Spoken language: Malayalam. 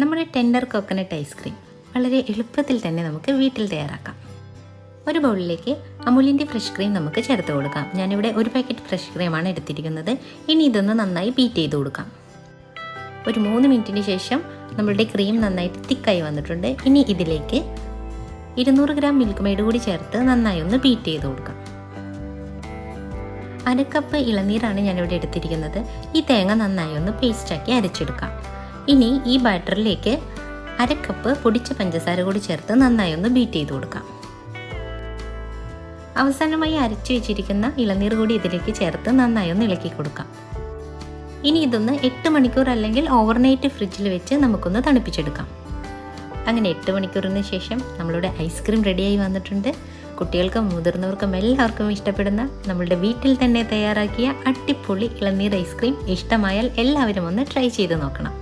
നമ്മുടെ ടെൻഡർ കോക്കനട്ട് ഐസ്ക്രീം വളരെ എളുപ്പത്തിൽ തന്നെ നമുക്ക് വീട്ടിൽ തയ്യാറാക്കാം. ഒരു ബൗളിലേക്ക് അമൂലിൻ്റെ ഫ്രഷ് ക്രീം നമുക്ക് ചേർത്ത് കൊടുക്കാം. ഞാനിവിടെ ഒരു പാക്കറ്റ് ഫ്രഷ് ക്രീമാണ് എടുത്തിരിക്കുന്നത്. ഇനി ഇതൊന്ന് നന്നായി ബീറ്റ് ചെയ്ത് കൊടുക്കാം. ഒരു 3 മിനിറ്റിന് ശേഷം നമ്മളുടെ ക്രീം നന്നായിട്ട് തിക്കായി വന്നിട്ടുണ്ട്. ഇനി ഇതിലേക്ക് 200 ഗ്രാം മിൽക്ക് മെയ്ഡ് കൂടി ചേർത്ത് നന്നായി ഒന്ന് ബീറ്റ് ചെയ്ത് കൊടുക്കാം. 1/2 കപ്പ് ഇളനീരാണ് ഞാനിവിടെ എടുത്തിരിക്കുന്നത്. ഈ തേങ്ങ നന്നായി ഒന്ന് പേസ്റ്റാക്കി അരച്ചെടുക്കാം. ഇനി ഈ ബാറ്ററിലേക്ക് 1/2 കപ്പ് പൊടിച്ച പഞ്ചസാര കൂടി ചേർത്ത് നന്നായി ഒന്ന് ബീറ്റ് ചെയ്ത് കൊടുക്കാം. അവസാനമായി അരച്ചു വെച്ചിരിക്കുന്ന ഇളനീർ കൂടി ഇതിലേക്ക് ചേർത്ത് നന്നായി ഒന്ന് ഇളക്കി കൊടുക്കാം. ഇനി ഇതൊന്ന് 8 മണിക്കൂർ അല്ലെങ്കിൽ ഓവർനൈറ്റ് ഫ്രിഡ്ജിൽ വെച്ച് നമുക്കൊന്ന് തണുപ്പിച്ചെടുക്കാം. അങ്ങനെ 8 മണിക്കൂറിന് ശേഷം നമ്മളുടെ ഐസ്ക്രീം റെഡിയായി വന്നിട്ടുണ്ട്. കുട്ടികൾക്കും മുതിർന്നവർക്കും എല്ലാവർക്കും ഇഷ്ടപ്പെടുന്ന നമ്മളുടെ വീട്ടിൽ തന്നെ തയ്യാറാക്കിയ അടിപൊളി ഇളനീർ ഐസ്ക്രീം ഇഷ്ടമായാൽ എല്ലാവരും ഒന്ന് ട്രൈ ചെയ്ത് നോക്കണം.